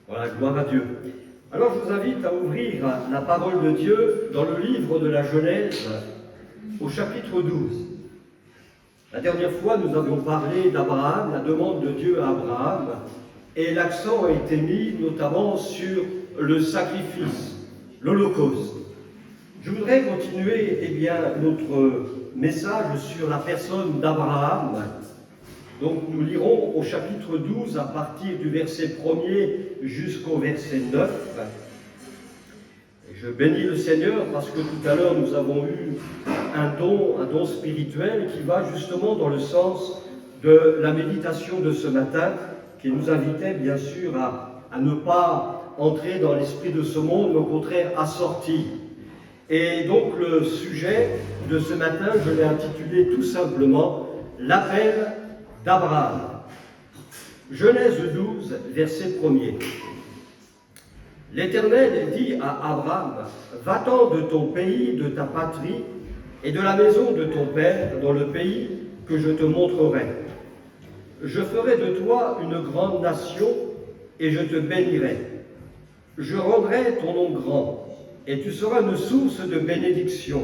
Voilà, gloire à Dieu. Alors je vous invite à ouvrir la parole de Dieu dans le livre de la Genèse, au chapitre 12. La dernière fois, nous avions parlé d'Abraham, la demande de Dieu à Abraham, et l'accent a été mis notamment sur le sacrifice, l'Holocauste. Je voudrais continuer notre message sur la personne d'Abraham. Donc nous lirons au chapitre 12 à partir du verset 1er jusqu'au verset 9. Et je bénis le Seigneur parce que tout à l'heure nous avons eu un don spirituel qui va justement dans le sens de la méditation de ce matin, qui nous invitait bien sûr à ne pas entrer dans l'esprit de ce monde, mais au contraire à sortir. Et donc le sujet de ce matin, je l'ai intitulé tout simplement « L'appel d'Abraham ». Genèse 12, verset 1er. L'Éternel dit à Abraham, « Va-t'en de ton pays, de ta patrie, et de la maison de ton père, dans le pays que je te montrerai. Je ferai de toi une grande nation, et je te bénirai. Je rendrai ton nom grand, et tu seras une source de bénédiction.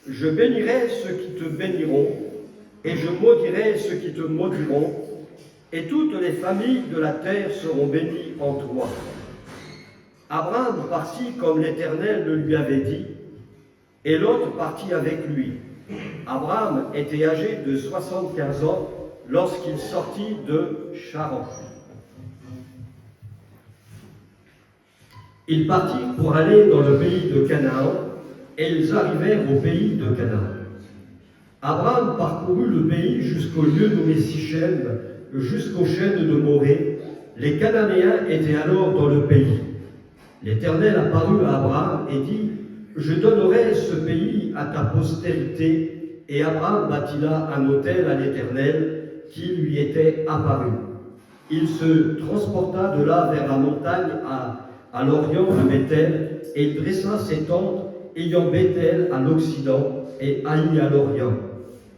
Je bénirai ceux qui te béniront, et je maudirai ceux qui te maudiront, et toutes les familles de la terre seront bénies en toi. » Abraham partit comme l'Éternel le lui avait dit, et Lot partit avec lui. Abraham était âgé de 75 ans lorsqu'il sortit de Charan. Ils partirent pour aller dans le pays de Canaan, et ils arrivèrent au pays de Canaan. Abraham parcourut le pays jusqu'au lieu nommé Sichem, jusqu'aux chênes de Morée. Les Cananéens étaient alors dans le pays. L'Éternel apparut à Abraham et dit, « Je donnerai ce pays à ta postérité. » Et Abraham bâtit là un autel à l'Éternel qui lui était apparu. Il se transporta de là vers la montagne à l'orient de Béthel, et il dressa ses tentes, ayant Béthel à l'occident et Haï à l'orient.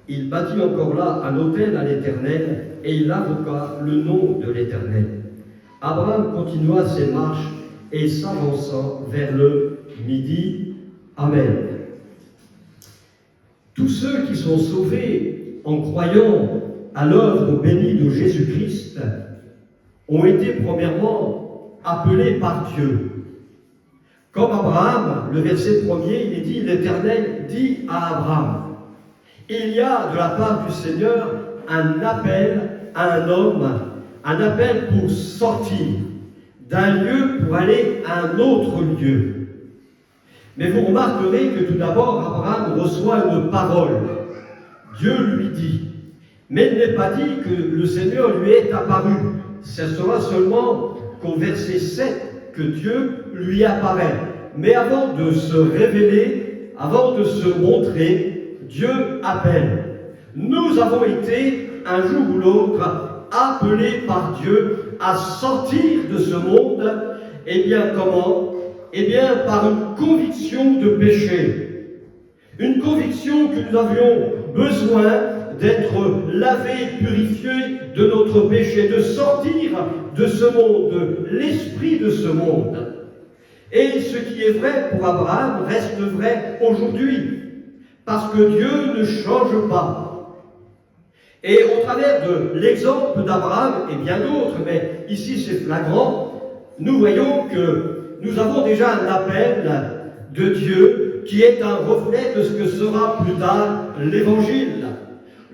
Il bâtit encore là un autel à l'Éternel, et il invoqua le nom de l'Éternel. Abraham continua ses marches et s'avançant vers le midi. Amen. Tous ceux qui sont sauvés en croyant à l'œuvre bénie de Jésus-Christ ont été premièrement appelés par Dieu. Comme Abraham, le verset 1er, il est dit, l'Éternel dit à Abraham. Il y a de la part du Seigneur un appel à un homme, un appel pour sortir d'un lieu pour aller à un autre lieu. Mais vous remarquerez que tout d'abord, Abraham reçoit une parole. Dieu lui dit. Mais il n'est pas dit que le Seigneur lui est apparu. Ce sera seulement qu'au verset 7 que Dieu lui apparaît. Mais avant de se révéler, avant de se montrer, Dieu appelle. Nous avons été, un jour ou l'autre, appelés par Dieu à sortir de ce monde. Eh bien, comment ? Eh bien, par une conviction de péché. Une conviction que nous avions besoin d'être lavés, purifiés de notre péché, de sortir de ce monde, de l'esprit de ce monde. Et ce qui est vrai pour Abraham reste vrai aujourd'hui, parce que Dieu ne change pas. Et au travers de l'exemple d'Abraham et bien d'autres, mais ici c'est flagrant, nous voyons que nous avons déjà un appel de Dieu qui est un reflet de ce que sera plus tard l'Évangile.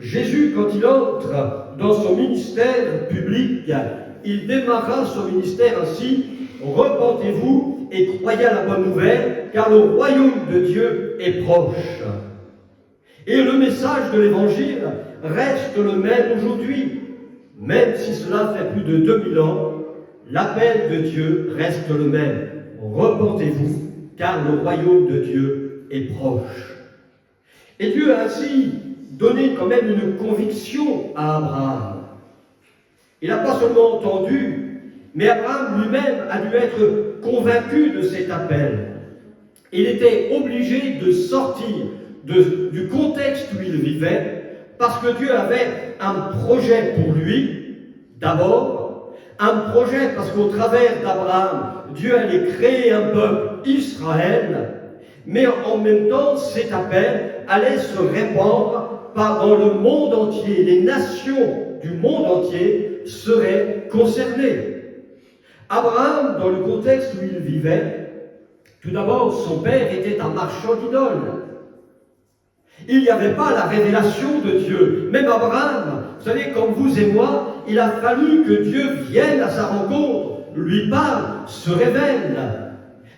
Jésus, quand il entre dans son ministère public, il démarra son ministère ainsi, « Repentez-vous et croyez à la bonne nouvelle, car le royaume de Dieu est proche. » Et le message de l'Évangile reste le même aujourd'hui. Même si cela fait plus de 2000 ans, l'appel de Dieu reste le même. Repentez-vous, car le royaume de Dieu est proche. Et Dieu a ainsi donné quand même une conviction à Abraham. Il n'a pas seulement entendu, mais Abraham lui-même a dû être convaincu de cet appel. Il était obligé de sortir du contexte où il vivait, parce que Dieu avait un projet pour lui, d'abord, un projet, parce qu'au travers d'Abraham, Dieu allait créer un peuple, Israël, mais en même temps, cet appel allait se répandre dans le monde entier. Les nations du monde entier seraient concernées. Abraham, dans le contexte où il vivait, tout d'abord, son père était un marchand d'idoles. Il n'y avait pas la révélation de Dieu. Même Abraham, vous savez, comme vous et moi, il a fallu que Dieu vienne à sa rencontre, lui parle, se révèle,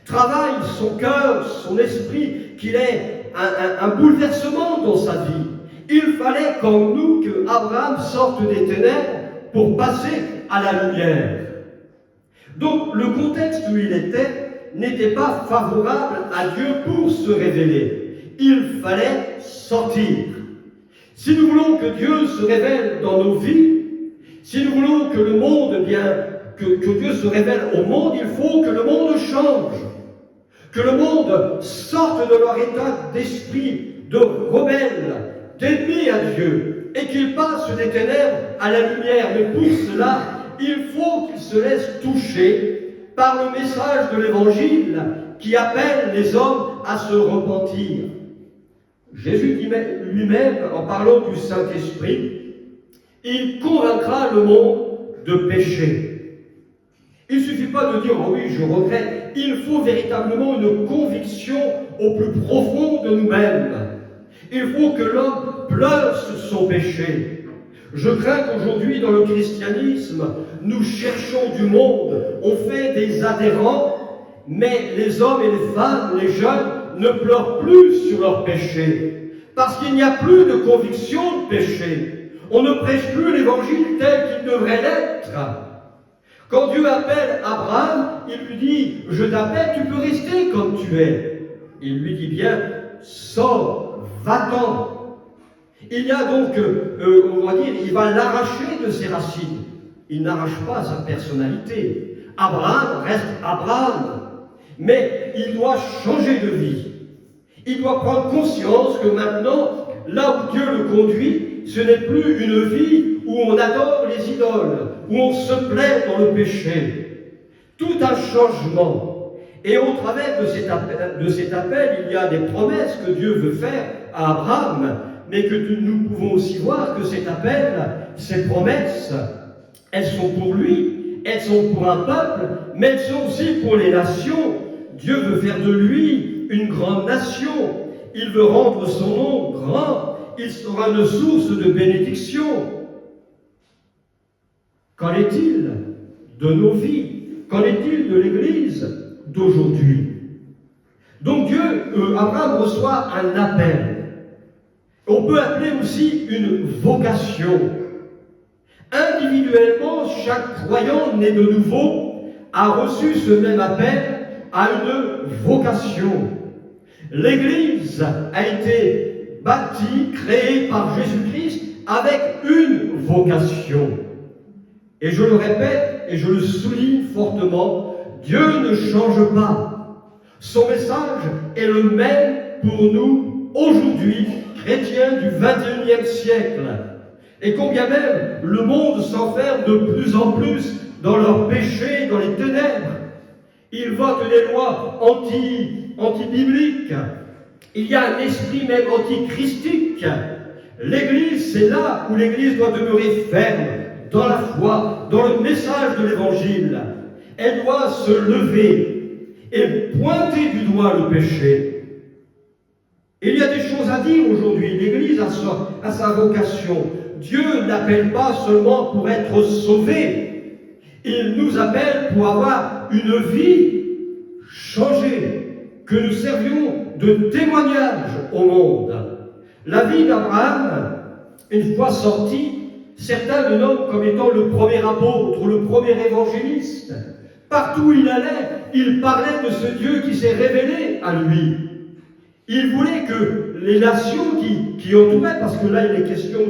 travaille son cœur, son esprit, qu'il ait un bouleversement dans sa vie. Il fallait, comme nous, que Abraham sorte des ténèbres pour passer à la lumière. Donc, le contexte où il était n'était pas favorable à Dieu pour se révéler. Il fallait sortir. Si nous voulons que Dieu se révèle dans nos vies, si nous voulons que le monde, que Dieu se révèle au monde, il faut que le monde change. Que le monde sorte de leur état d'esprit, de rebelle, d'ennemi à Dieu, et qu'il passe des ténèbres à la lumière. Mais pour cela, il faut qu'il se laisse toucher par le message de l'Évangile qui appelle les hommes à se repentir. Jésus lui-même, en parlant du Saint-Esprit, il convaincra le monde de péché. Il ne suffit pas de dire « oh oui, je regrette ». Il faut véritablement une conviction au plus profond de nous-mêmes. Il faut que l'homme pleure sur son péché. Je crains qu'aujourd'hui, dans le christianisme, nous cherchons du monde, on fait des adhérents, mais les hommes et les femmes, les jeunes, ne pleurent plus sur leur péché, parce qu'il n'y a plus de conviction de péché. On ne prêche plus l'évangile tel qu'il devrait l'être. Quand Dieu appelle Abraham, il lui dit « Je t'appelle, tu peux rester comme tu es ». Il lui dit bien « Sors, va-t'en ». Il y a donc, on va dire, il va l'arracher de ses racines. Il n'arrache pas sa personnalité. Abraham reste Abraham. Mais il doit changer de vie. Il doit prendre conscience que maintenant, là où Dieu le conduit, ce n'est plus une vie où on adore les idoles, où on se plaît dans le péché. Tout un changement. Et au travers de cet appel, il y a des promesses que Dieu veut faire à Abraham, mais que nous pouvons aussi voir que cet appel, ces promesses, elles sont pour lui, elles sont pour un peuple, mais elles sont aussi pour les nations. Dieu veut faire de lui une grande nation. Il veut rendre son nom grand. Il sera une source de bénédiction. Qu'en est-il de nos vies? Qu'en est-il de l'Église d'aujourd'hui? Donc Abraham reçoit un appel. On peut appeler aussi une vocation. Individuellement, chaque croyant né de nouveau a reçu ce même appel à une vocation. L'Église a été bâtie, créée par Jésus-Christ avec une vocation. Et je le répète et je le souligne fortement, Dieu ne change pas. Son message est le même pour nous aujourd'hui, chrétiens du XXIe siècle. Et combien même le monde s'enferme de plus en plus dans leurs péchés, dans les ténèbres. Il vote des lois anti-bibliques. Il y a un esprit même antichristique. L'Église, c'est là où l'Église doit demeurer ferme, dans la foi, dans le message de l'Évangile. Elle doit se lever et pointer du doigt le péché. Il y a des choses à dire aujourd'hui. L'Église a sa vocation. Dieu n'appelle pas seulement pour être sauvé. Il nous appelle pour avoir une vie changée, que nous servions de témoignage au monde. La vie d'Abraham, une fois sorti, certains le nomment comme étant le premier apôtre, le premier évangéliste. Partout où il allait, il parlait de ce Dieu qui s'est révélé à lui. Il voulait que les nations qui entouraient, parce que là il est question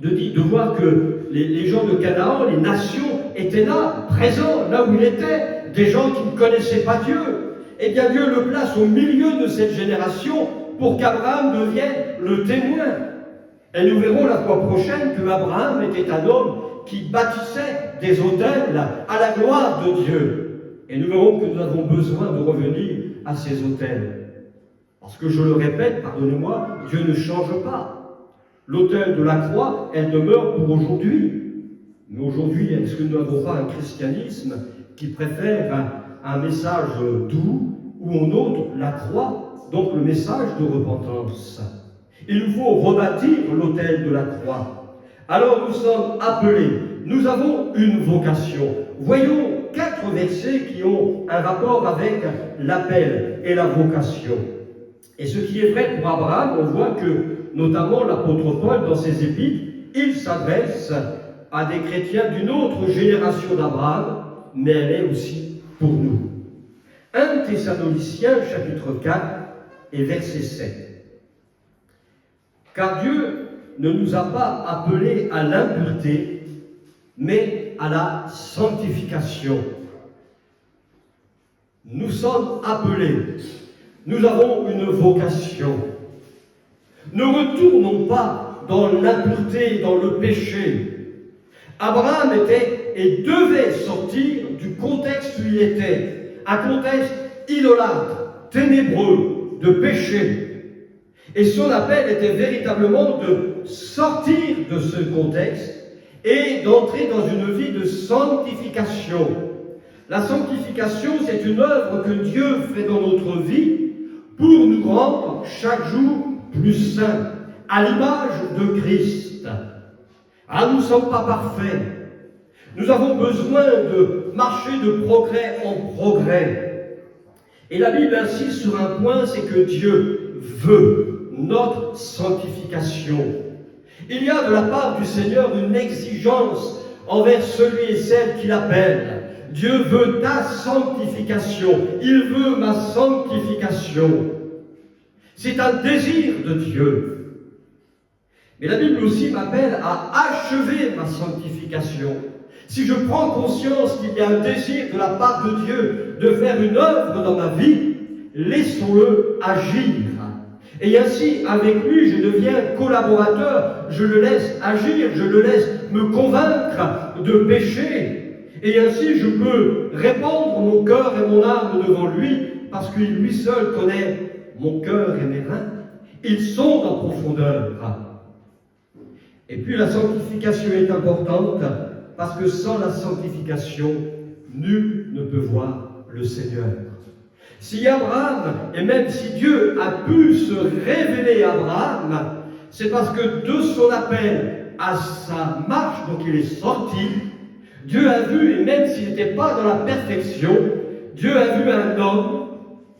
de voir que les gens de Canaan, les nations, étaient là, présents, là où il était, des gens qui ne connaissaient pas Dieu. Eh bien Dieu le place au milieu de cette génération pour qu'Abraham devienne le témoin. Et nous verrons la fois prochaine que Abraham était un homme qui bâtissait des autels à la gloire de Dieu. Et nous verrons que nous avons besoin de revenir à ces autels. Parce que je le répète, pardonnez-moi, Dieu ne change pas. L'autel de la croix, elle demeure pour aujourd'hui. Mais aujourd'hui, est-ce que nous n'avons pas un christianisme qui préfère un message doux ou on ôte la croix, donc le message de repentance? Il nous faut rebâtir l'autel de la croix. Alors nous sommes appelés, nous avons une vocation. Voyons 4 versets qui ont un rapport avec l'appel et la vocation. Et ce qui est vrai pour Abraham, on voit que, notamment l'apôtre Paul, dans ses épîtres, il s'adresse à des chrétiens d'une autre génération d'Abraham, mais elle est aussi pour nous. 1 Thessaloniciens, chapitre 4, et verset 7. Car Dieu ne nous a pas appelés à l'impureté, mais à la sanctification. Nous sommes appelés, nous avons une vocation. Ne retournons pas dans l'impureté, dans le péché. Abraham était et devait sortir du contexte où il était, un contexte idolâtre, ténébreux, de péché. Et son appel était véritablement de sortir de ce contexte et d'entrer dans une vie de sanctification. La sanctification, c'est une œuvre que Dieu fait dans notre vie pour nous rendre chaque jour plus saints, à l'image de Christ. Ah, nous ne sommes pas parfaits. Nous avons besoin de marcher de progrès en progrès. Et la Bible insiste sur un point, c'est que Dieu veut notre sanctification. Il y a de la part du Seigneur une exigence envers celui et celle qui l'appelle. Dieu veut ta sanctification. Il veut ma sanctification. C'est un désir de Dieu. Mais la Bible aussi m'appelle à achever ma sanctification. Si je prends conscience qu'il y a un désir de la part de Dieu de faire une œuvre dans ma vie, laissons-le agir. Et ainsi, avec lui, je deviens collaborateur, je le laisse agir, je le laisse me convaincre de pécher. Et ainsi, je peux répandre mon cœur et mon âme devant lui, parce qu'il lui seul connaît mon cœur et mes reins. Ils sont en profondeur. Et puis la sanctification est importante, parce que sans la sanctification, nul ne peut voir le Seigneur. Si Abraham, et même si Dieu a pu se révéler à Abraham, c'est parce que de son appel à sa marche, donc il est sorti, Dieu a vu, et même s'il n'était pas dans la perfection, Dieu a vu un homme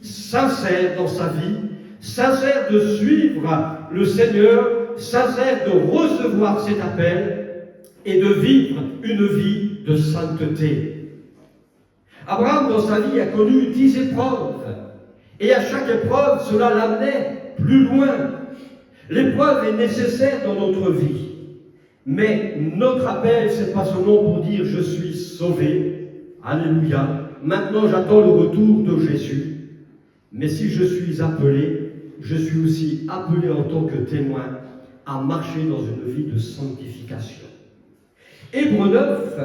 sincère dans sa vie, sincère de suivre le Seigneur, sincère de recevoir cet appel et de vivre une vie de sainteté. Abraham, dans sa vie, a connu 10 épreuves. Et à chaque épreuve, cela l'amenait plus loin. L'épreuve est nécessaire dans notre vie. Mais notre appel, ce n'est pas seulement pour dire « je suis sauvé ». Alléluia. Maintenant, j'attends le retour de Jésus. Mais si je suis appelé, je suis aussi appelé en tant que témoin à marcher dans une vie de sanctification. Hébreux 9,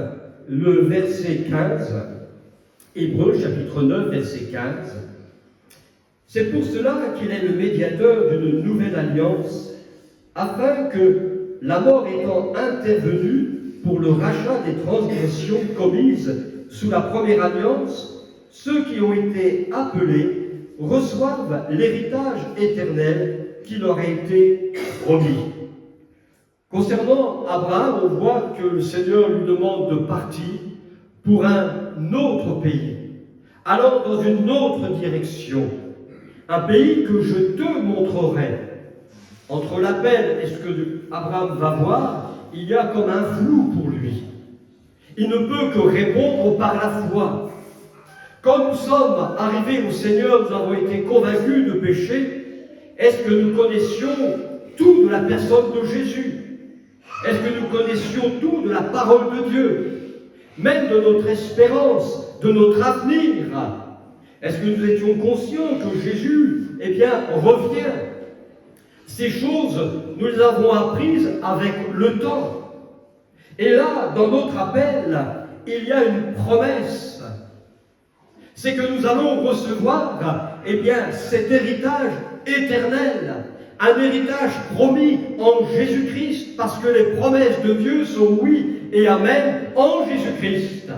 le verset 15. Hébreux, chapitre 9, verset 15. C'est pour cela qu'il est le médiateur d'une nouvelle alliance, afin que, la mort étant intervenue pour le rachat des transgressions commises sous la première alliance, ceux qui ont été appelés reçoivent l'héritage éternel qui leur a été promis. Concernant Abraham, on voit que le Seigneur lui demande de partir pour un autre pays, allant dans une autre direction, un pays que je te montrerai. Entre l'appel et ce que Abraham va voir, il y a comme un flou pour lui. Il ne peut que répondre par la foi. Quand nous sommes arrivés au Seigneur, nous avons été convaincus de péché. Est-ce que nous connaissions tout de la personne de Jésus? Est-ce que nous connaissions tout de la parole de Dieu? Même de notre espérance, de notre avenir? Est-ce que nous étions conscients que Jésus, revient? Ces choses, nous les avons apprises avec le temps. Et là, dans notre appel, il y a une promesse. C'est que nous allons recevoir, eh bien, cet héritage éternel, un héritage promis en Jésus-Christ, parce que les promesses de Dieu sont oui et amen en Jésus-Christ.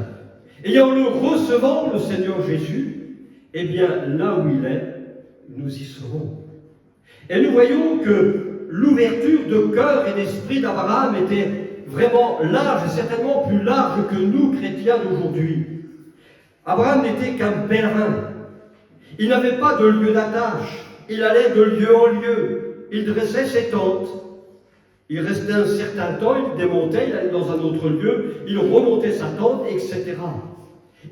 Et en le recevant, le Seigneur Jésus, eh bien, là où il est, nous y serons. Et nous voyons que l'ouverture de cœur et d'esprit d'Abraham était vraiment large, et certainement plus large que nous, chrétiens d'aujourd'hui. Abraham n'était qu'un pèlerin. Il n'avait pas de lieu d'attache. Il allait de lieu en lieu. Il dressait ses tentes. Il restait un certain temps, il démontait, il allait dans un autre lieu, il remontait sa tente, etc.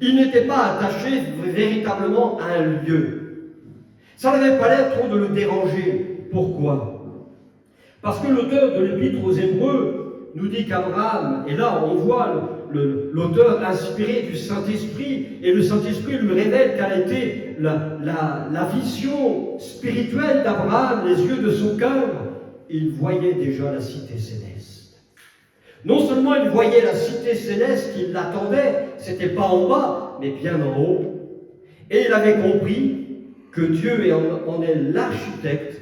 Il n'était pas attaché véritablement à un lieu. Ça n'avait pas l'air trop de le déranger. Pourquoi? Parce que l'auteur de l'Épître aux Hébreux nous dit qu'Abraham, et là on voit l'auteur inspiré du Saint-Esprit, et le Saint-Esprit lui révèle quelle était la vision spirituelle d'Abraham, les yeux de son cœur. Il voyait déjà la cité céleste. Non seulement il voyait la cité céleste qui l'attendait, c'était pas en bas, mais bien en haut. Et il avait compris que Dieu en est l'architecte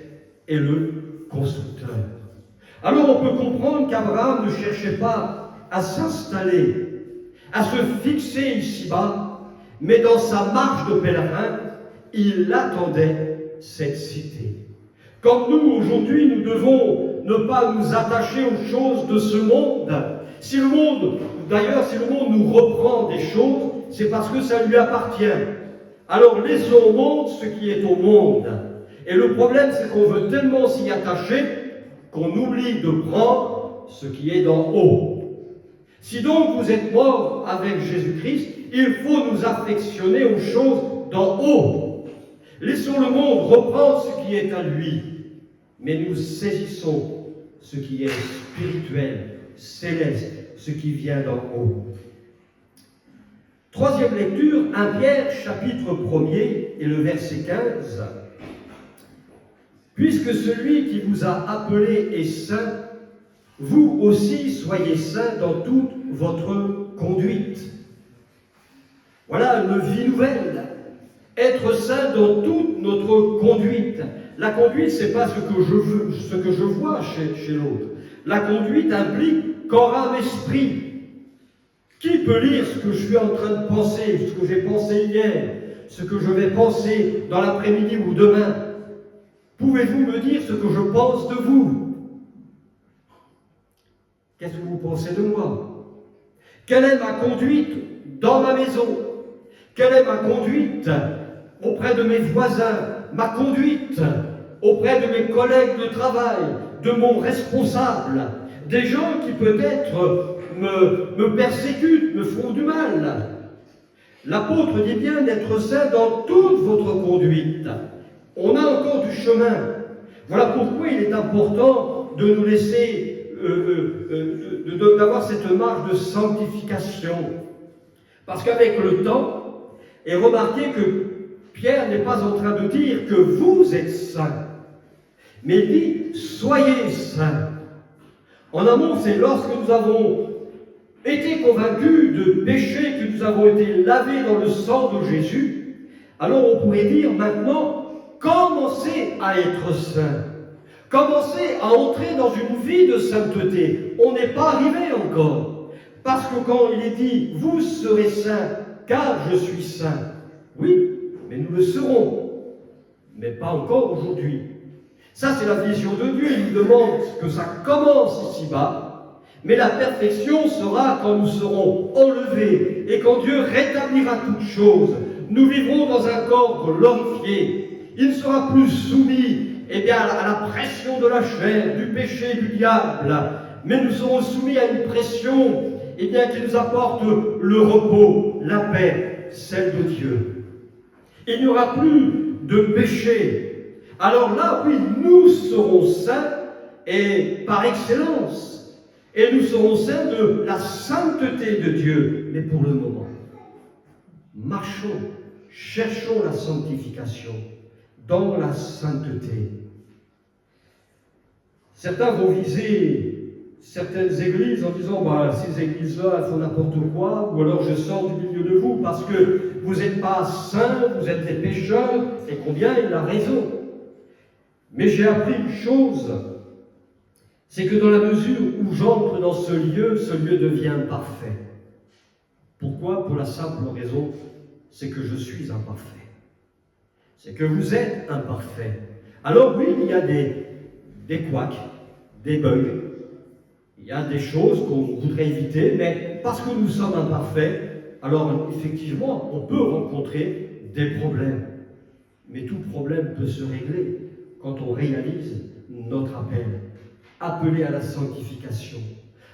et le constructeur. Alors on peut comprendre qu'Abraham ne cherchait pas à s'installer, à se fixer ici-bas, mais dans sa marche de pèlerin, il attendait cette cité. Comme nous, aujourd'hui, nous devons ne pas nous attacher aux choses de ce monde. Si le monde nous reprend des choses, c'est parce que ça lui appartient. Alors laissons au monde ce qui est au monde. Et le problème, c'est qu'on veut tellement s'y attacher qu'on oublie de prendre ce qui est d'en haut. Si donc vous êtes morts avec Jésus-Christ, il faut nous affectionner aux choses d'en haut. Laissons le monde reprendre ce qui est à lui, mais nous saisissons ce qui est spirituel, céleste, ce qui vient d'en haut. Troisième lecture, 1 Pierre, chapitre 1er, et le verset 15. Puisque celui qui vous a appelé est saint, vous aussi soyez saints dans toute votre conduite. Voilà une vie nouvelle. Être saint dans toute notre conduite. La conduite, ce n'est pas ce que je vois chez l'autre. La conduite implique corps, âme, esprit. Qui peut lire ce que je suis en train de penser, ce que j'ai pensé hier, ce que je vais penser dans l'après-midi ou demain? Pouvez-vous me dire ce que je pense de vous? Qu'est-ce que vous pensez de moi? Quelle est ma conduite dans ma maison? Quelle est ma conduite auprès de mes voisins? Ma conduite auprès de mes collègues de travail, de mon responsable, des gens qui peut-être me persécutent, me font du mal. L'apôtre dit bien d'être saint dans toute votre conduite. On a encore du chemin. Voilà pourquoi il est important de nous laisser, d'avoir cette marche de sanctification. Parce qu'avec le temps, et remarquez que Pierre n'est pas en train de dire que vous êtes saints, mais il dit soyez saints. En amont, c'est lorsque nous avons été convaincus de péché, que nous avons été lavés dans le sang de Jésus, alors on pourrait dire maintenant, commencez à être saints. Commencez à entrer dans une vie de sainteté. On n'est pas arrivé encore. Parce que quand il est dit, vous serez saints, car je suis saint. Oui, mais nous le serons. Mais pas encore aujourd'hui. Ça, c'est la vision de Dieu. Il nous demande que ça commence ici-bas. Mais la perfection sera quand nous serons enlevés et quand Dieu rétablira toutes choses. Nous vivrons dans un corps glorifié. Il ne sera plus soumis à la pression de la chair, du péché, du diable. Mais nous serons soumis à une pression qui nous apporte le repos, la paix, celle de Dieu. Il n'y aura plus de péché. Alors là, oui, nous serons saints et par excellence. Et nous serons saints de la sainteté de Dieu. Mais pour le moment, marchons, cherchons la sanctification dans la sainteté. Certains vont viser certaines églises en disant ces églises-là, elles font n'importe quoi, ou alors je sors du milieu de vous parce que vous n'êtes pas saints, vous êtes des pécheurs, et combien il a raison. Mais j'ai appris une chose, c'est que dans la mesure où j'entre dans ce lieu devient parfait. Pourquoi? Pour la simple raison, c'est que je suis imparfait. C'est que vous êtes imparfait. Alors oui, il y a des couacs, des bugs, il y a des choses qu'on voudrait éviter, mais parce que nous sommes imparfaits, alors effectivement, on peut rencontrer des problèmes. Mais tout problème peut se régler quand on réalise notre appel. Appelé à la sanctification,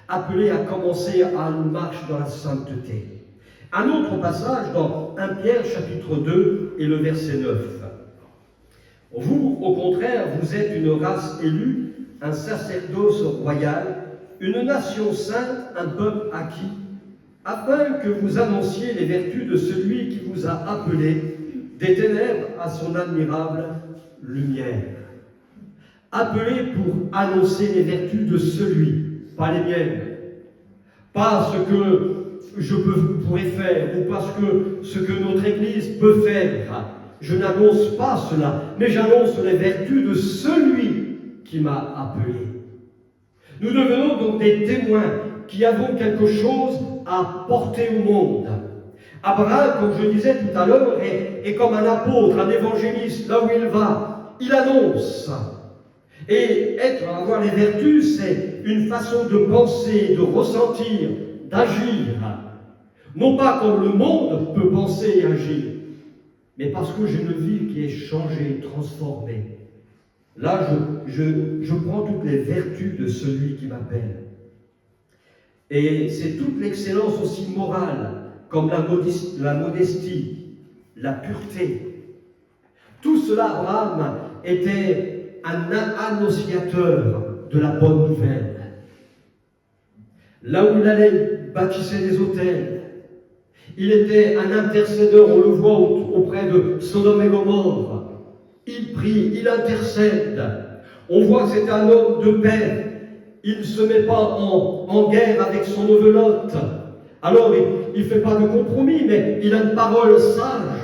appelé à commencer à une marche dans la sainteté. Un autre passage dans 1 Pierre chapitre 2 et le verset 9. Vous, au contraire, vous êtes une race élue, un sacerdoce royal, une nation sainte, un peuple acquis, afin que vous annonciez les vertus de celui qui vous a appelé des ténèbres à son admirable lumière. Appelé pour annoncer les vertus de celui, pas les miennes, pas ce que je pourrais faire, ou parce que ce que notre Église peut faire. Je n'annonce pas cela, mais j'annonce les vertus de celui qui m'a appelé. Nous devenons donc des témoins qui avons quelque chose à porter au monde. Abraham, comme je disais tout à l'heure, est comme un apôtre, un évangéliste, là où il va, il annonce. Et avoir les vertus, c'est une façon de penser, de ressentir, d'agir. Non pas comme le monde peut penser et agir, mais parce que j'ai une vie qui est changée, transformée. Là, je prends toutes les vertus de celui qui m'appelle. Et c'est toute l'excellence aussi morale, comme la modestie, la pureté. Tout cela, Abraham était un annonciateur de la bonne nouvelle. Là où il allait, il bâtissait des autels. Il était un intercédeur, on le voit auprès de Sodome et Gomorrhe. Il prie, il intercède. On voit que c'est un homme de paix. Il ne se met pas en guerre avec son neveu-Lot. Alors, il ne fait pas de compromis, mais il a une parole sage.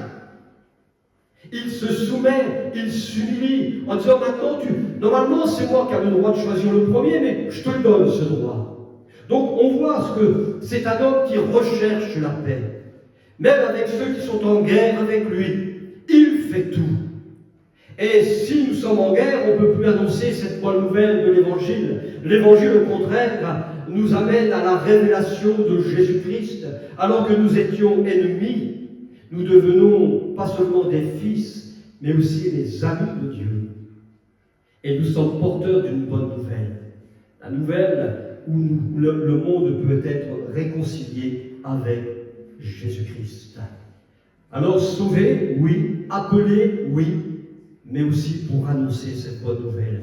Il se soumet, il s'humilie, en disant maintenant, normalement c'est moi qui ai le droit de choisir le premier, mais je te le donne ce droit. Donc on voit que c'est un homme qui recherche la paix. Même avec ceux qui sont en guerre avec lui, il fait tout. Et si nous sommes en guerre, on ne peut plus annoncer cette bonne nouvelle de l'Évangile. L'Évangile, au contraire, nous amène à la révélation de Jésus-Christ. Alors que nous étions ennemis, nous devenons pas seulement des fils, mais aussi des amis de Dieu. Et nous sommes porteurs d'une bonne nouvelle. La nouvelle où le monde peut être réconcilié avec Jésus-Christ. Alors sauvé, oui. Appelé, oui. Mais aussi pour annoncer cette bonne nouvelle.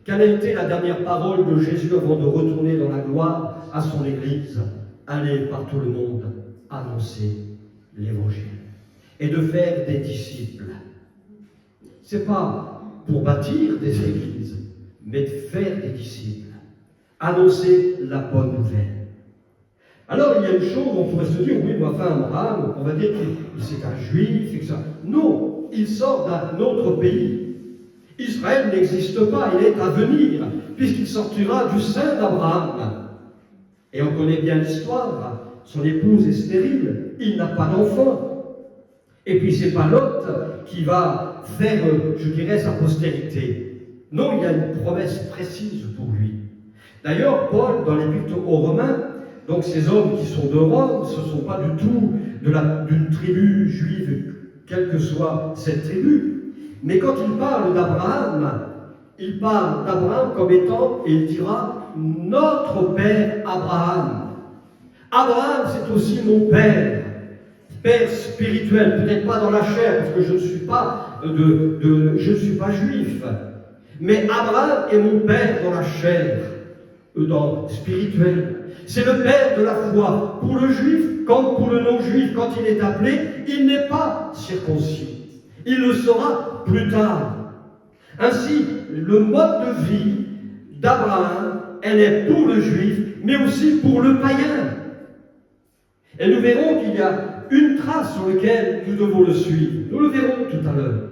Quelle a été la dernière parole de Jésus avant de retourner dans la gloire à son Église? Aller par tout le monde annoncer l'Évangile. Et de faire des disciples. Ce n'est pas pour bâtir des églises, mais de faire des disciples. Annoncer la bonne nouvelle. Alors, il y a une chose, on pourrait se dire, oui, mais enfin, Abraham, on va dire que c'est un juif, et que ça. Non, il sort d'un autre pays. Israël n'existe pas, il est à venir, puisqu'il sortira du sein d'Abraham. Et on connaît bien l'histoire, son épouse est stérile, il n'a pas d'enfant. Et puis c'est pas Lot qui va faire, je dirais, sa postérité. Non, il y a une promesse précise pour lui. D'ailleurs, Paul, dans l'Épître aux Romains, donc ces hommes qui sont de Rome, ce ne sont pas du tout d'une tribu juive, quelle que soit cette tribu. Mais quand il parle d'Abraham, il parle d'Abraham comme étant, et il dira, notre père Abraham. Abraham, c'est aussi mon père. Père spirituel, peut-être pas dans la chair, parce que je ne suis pas je ne suis pas juif. Mais Abraham est mon père dans la chair, spirituel. C'est le père de la foi. Pour le juif, comme pour le non-juif, quand il est appelé, il n'est pas circoncis. Il le sera plus tard. Ainsi, le mode de vie d'Abraham elle est pour le juif, mais aussi pour le païen. Et nous verrons qu'il y a une trace sur laquelle nous devons le suivre. Nous le verrons tout à l'heure.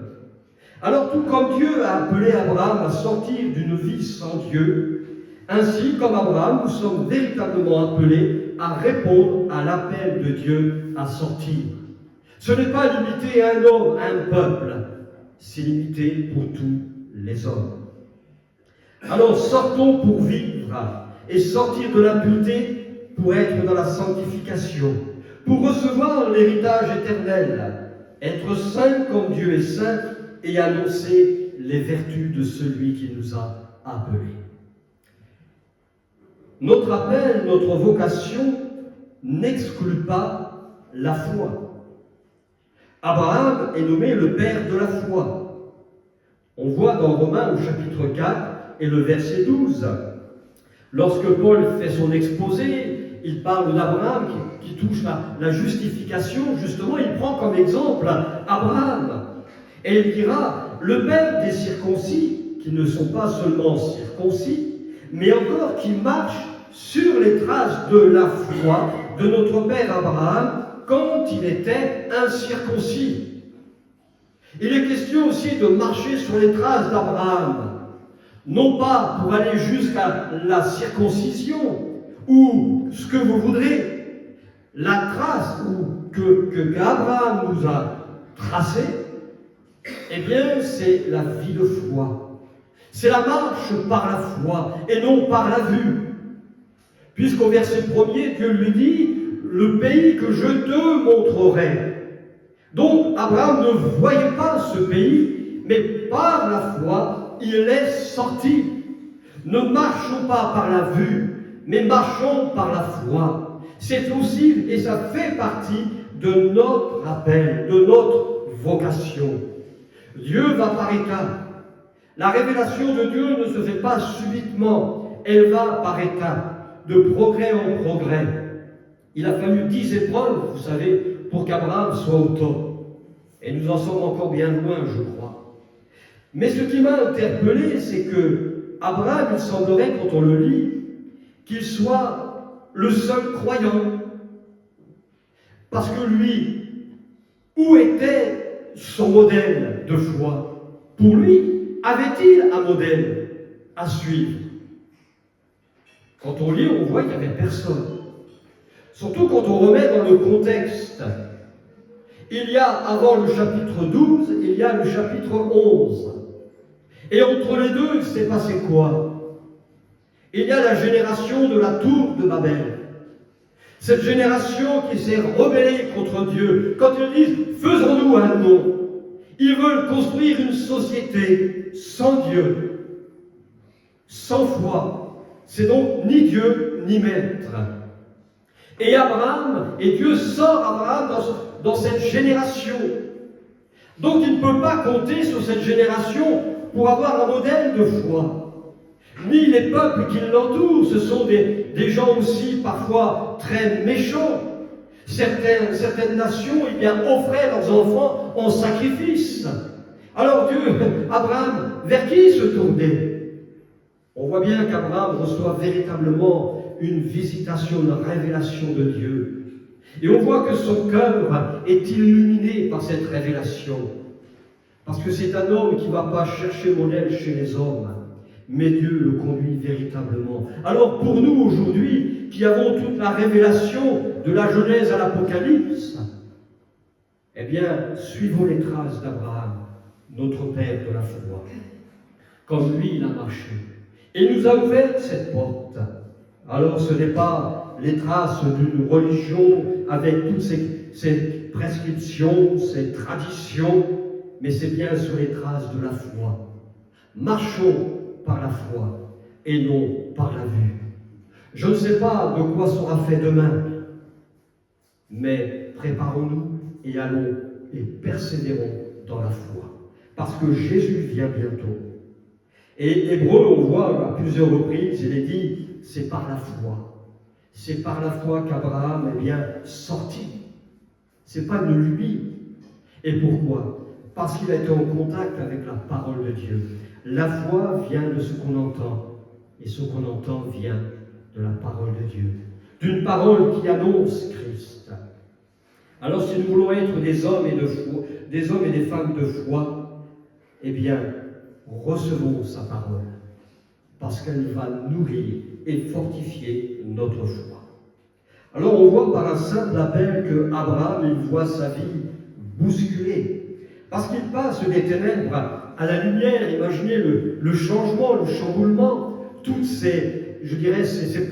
Alors, tout comme Dieu a appelé Abraham à sortir d'une vie sans Dieu, ainsi comme Abraham, nous sommes véritablement appelés à répondre à l'appel de Dieu à sortir. Ce n'est pas limité à un homme, à un peuple, c'est limité pour tous les hommes. Alors sortons pour vivre et sortir de l'impureté pour être dans la sanctification, pour recevoir l'héritage éternel, être saint comme Dieu est saint et annoncer les vertus de celui qui nous a appelés. Notre appel, notre vocation n'exclut pas la foi. Abraham est nommé le père de la foi. On voit dans Romains au chapitre 4 et le verset 12, lorsque Paul fait son exposé, il parle d'Abraham qui touche la justification, justement, il prend comme exemple Abraham. Et il dira, le père des circoncis, qui ne sont pas seulement circoncis, mais encore qui marchent sur les traces de la foi de notre père Abraham, quand il était incirconcis. Il est question aussi de marcher sur les traces d'Abraham, non pas pour aller jusqu'à la circoncision, ou ce que vous voudrez, la trace qu'Abraham nous a tracée, eh bien, c'est la vie de foi. C'est la marche par la foi et non par la vue. Puisqu'au verset 1er, Dieu lui dit, le pays que je te montrerai. Donc, Abraham ne voyait pas ce pays, mais par la foi, il est sorti. Ne marchons pas par la vue, mais marchons par la foi. C'est aussi, et ça fait partie de notre appel, de notre vocation. Dieu va par étapes. La révélation de Dieu ne se fait pas subitement, elle va par étapes, de progrès en progrès. Il a fallu 10 épreuves, vous savez, pour qu'Abraham soit au top. Et nous en sommes encore bien loin, je crois. Mais ce qui m'a interpellé, c'est que Abraham, il semblerait, quand on le lit, qu'il soit le seul croyant. Parce que lui, où était son modèle de foi? Pour lui, avait-il un modèle à suivre? Quand on lit, on voit qu'il n'y avait personne. Surtout quand on remet dans le contexte. Il y a, avant le chapitre 12, il y a le chapitre 11. Et entre les deux, il s'est passé quoi? Il y a la génération de la tour de Babel. Cette génération qui s'est rebellée contre Dieu. Quand ils disent, faisons-nous un nom. Ils veulent construire une société sans Dieu, sans foi. C'est donc ni Dieu, ni maître. Et Abraham, et Dieu sort Abraham dans cette génération. Donc il ne peut pas compter sur cette génération pour avoir un modèle de foi. Ni les peuples qui l'entourent, ce sont des gens aussi parfois très méchants. Certaines nations, eh bien, offraient leurs enfants en sacrifice. Alors Dieu, Abraham, vers qui se tournait? On voit bien qu'Abraham reçoit véritablement une visitation, une révélation de Dieu. Et on voit que son cœur est illuminé par cette révélation. Parce que c'est un homme qui ne va pas chercher modèle chez les hommes, mais Dieu le conduit véritablement. Alors pour nous aujourd'hui, qui avons toute la révélation de la Genèse à l'Apocalypse, eh bien, suivons les traces d'Abraham, notre père de la foi. Comme lui, il a marché. Et il nous a ouvert cette porte. Alors ce n'est pas les traces d'une religion avec toutes ces prescriptions, ces traditions, mais c'est bien sur les traces de la foi. Marchons par la foi et non par la vue. Je ne sais pas de quoi sera fait demain, mais préparons-nous et allons et persévérons dans la foi. Parce que Jésus vient bientôt. Et Hébreu, on voit à plusieurs reprises, il est dit, c'est par la foi. C'est par la foi qu'Abraham est bien sorti. C'est pas une lubie. Et pourquoi? Parce qu'il a été en contact avec la parole de Dieu. La foi vient de ce qu'on entend. Et ce qu'on entend vient de la parole de Dieu, d'une parole qui annonce Christ. Alors si nous voulons être des hommes et des femmes de foi, eh bien, recevons sa parole, parce qu'elle va nourrir et fortifier notre foi. Alors on voit par un simple appel que Abraham, il voit sa vie bousculée, parce qu'il passe des ténèbres à la lumière. Imaginez le changement, le chamboulement, toutes ces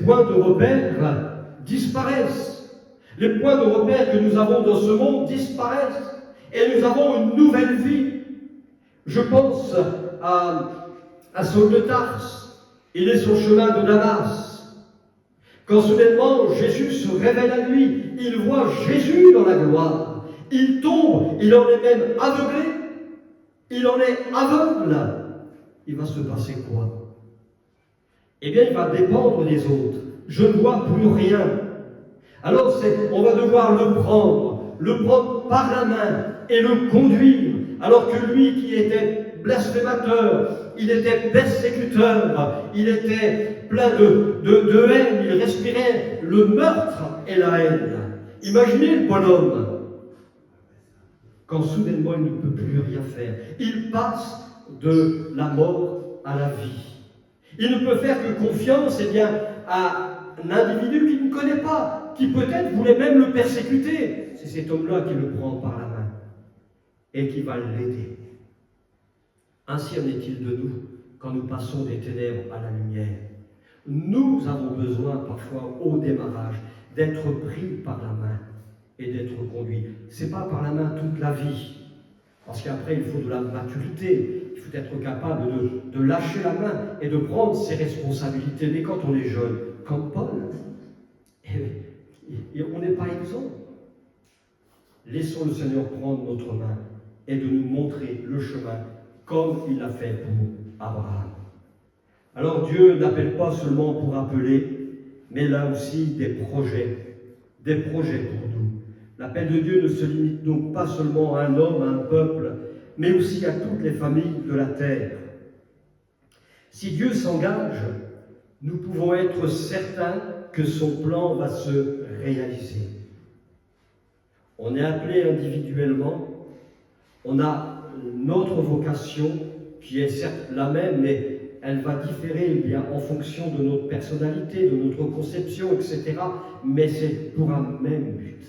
points de repère disparaissent. Les points de repère que nous avons dans ce monde disparaissent, et nous avons une nouvelle vie. Je pense à Saul de Tarse. Il est sur le chemin de Damas. Quand soudainement Jésus se révèle à lui, il voit Jésus dans la gloire. Il tombe, il en est même aveuglé. Il en est aveugle. Il va se passer quoi? Eh bien, il va dépendre des autres. Je ne vois plus rien. Alors, on va devoir le prendre par la main et le conduire. Alors que lui qui était blasphémateur, il était persécuteur, il était plein de haine, il respirait le meurtre et la haine. Imaginez le bonhomme, quand soudainement il ne peut plus rien faire. Il passe de la mort à la vie. Il ne peut faire que confiance à un individu qu'il ne connaît pas, qui peut-être voulait même le persécuter. C'est cet homme-là qui le prend par la main et qui va l'aider. Ainsi en est-il de nous quand nous passons des ténèbres à la lumière. Nous avons besoin parfois au démarrage d'être pris par la main et d'être conduits. Ce n'est pas par la main toute la vie, parce qu'après il faut de la maturité, il faut être capable de lâcher la main et de prendre ses responsabilités. Mais quand on est jeune, comme Paul, on n'est pas exempt. Laissons le Seigneur prendre notre main et de nous montrer le chemin comme il l'a fait pour Abraham. Alors Dieu n'appelle pas seulement pour appeler, mais là aussi des projets pour nous. L'appel de Dieu ne se limite donc pas seulement à un homme, à un peuple, mais aussi à toutes les familles de la terre. Si Dieu s'engage, nous pouvons être certains que son plan va se réaliser. On est appelé individuellement, on a notre vocation qui est certes la même, mais elle va différer en fonction de notre personnalité, de notre conception, etc. Mais c'est pour un même but.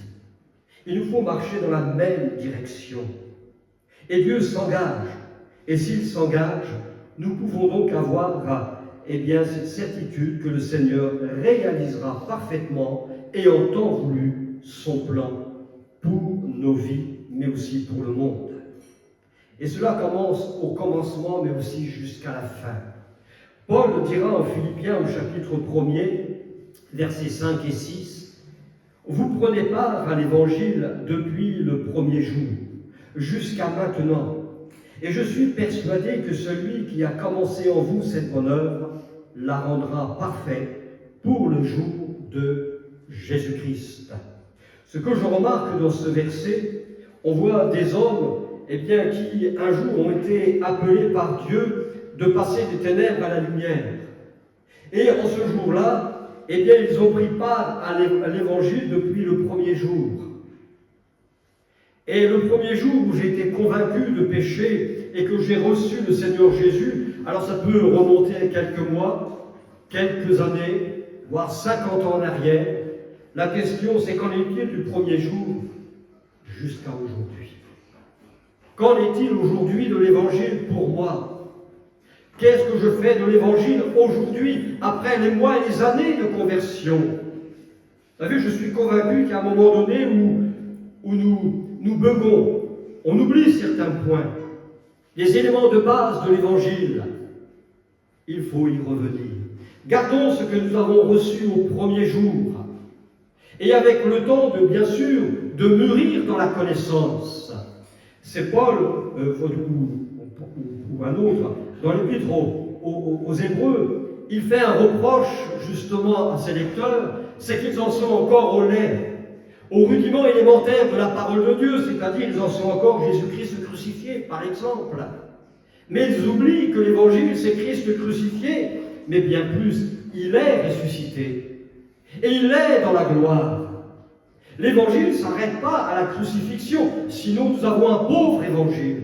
Il nous faut marcher dans la même direction. Et Dieu s'engage. Et s'il s'engage, nous pouvons donc avoir cette certitude que le Seigneur réalisera parfaitement et en temps voulu son plan pour nos vies, mais aussi pour le monde. Et cela commence au commencement, mais aussi jusqu'à la fin. Paul dira en Philippiens au chapitre 1er, versets 5 et 6, « Vous prenez part à l'Évangile depuis le premier jour, jusqu'à maintenant, et je suis persuadé que celui qui a commencé en vous cette bonne œuvre la rendra parfaite pour le jour de Jésus-Christ. » Ce que je remarque dans ce verset, on voit des hommes qui un jour ont été appelés par Dieu de passer des ténèbres à la lumière. Et en ce jour-là, ils ont pris part à l'Évangile depuis le premier jour. Et le premier jour où j'ai été convaincu de péché et que j'ai reçu le Seigneur Jésus, alors ça peut remonter à quelques mois, quelques années, voire 50 ans en arrière. La question, c'est qu'en est-il du premier jour jusqu'à aujourd'hui? Qu'en est-il aujourd'hui de l'Évangile pour moi? Qu'est-ce que je fais de l'Évangile aujourd'hui, après les mois et les années de conversion? Vous savez, je suis convaincu qu'à un moment donné où nous buguons, on oublie certains points, les éléments de base de l'Évangile. Il faut y revenir. Gardons ce que nous avons reçu au premier jour. Et avec le temps, bien sûr, de mûrir dans la connaissance. C'est Paul, ou un autre, dans l'Épître aux Hébreux, il fait un reproche justement à ses lecteurs, c'est qu'ils en sont encore au lait, au rudiment élémentaire de la parole de Dieu, c'est-à-dire ils en sont encore Jésus-Christ crucifié, par exemple. Mais ils oublient que l'Évangile, c'est Christ crucifié, mais bien plus, il est ressuscité. Et il est dans la gloire. L'évangile ne s'arrête pas à la crucifixion, sinon nous avons un pauvre évangile.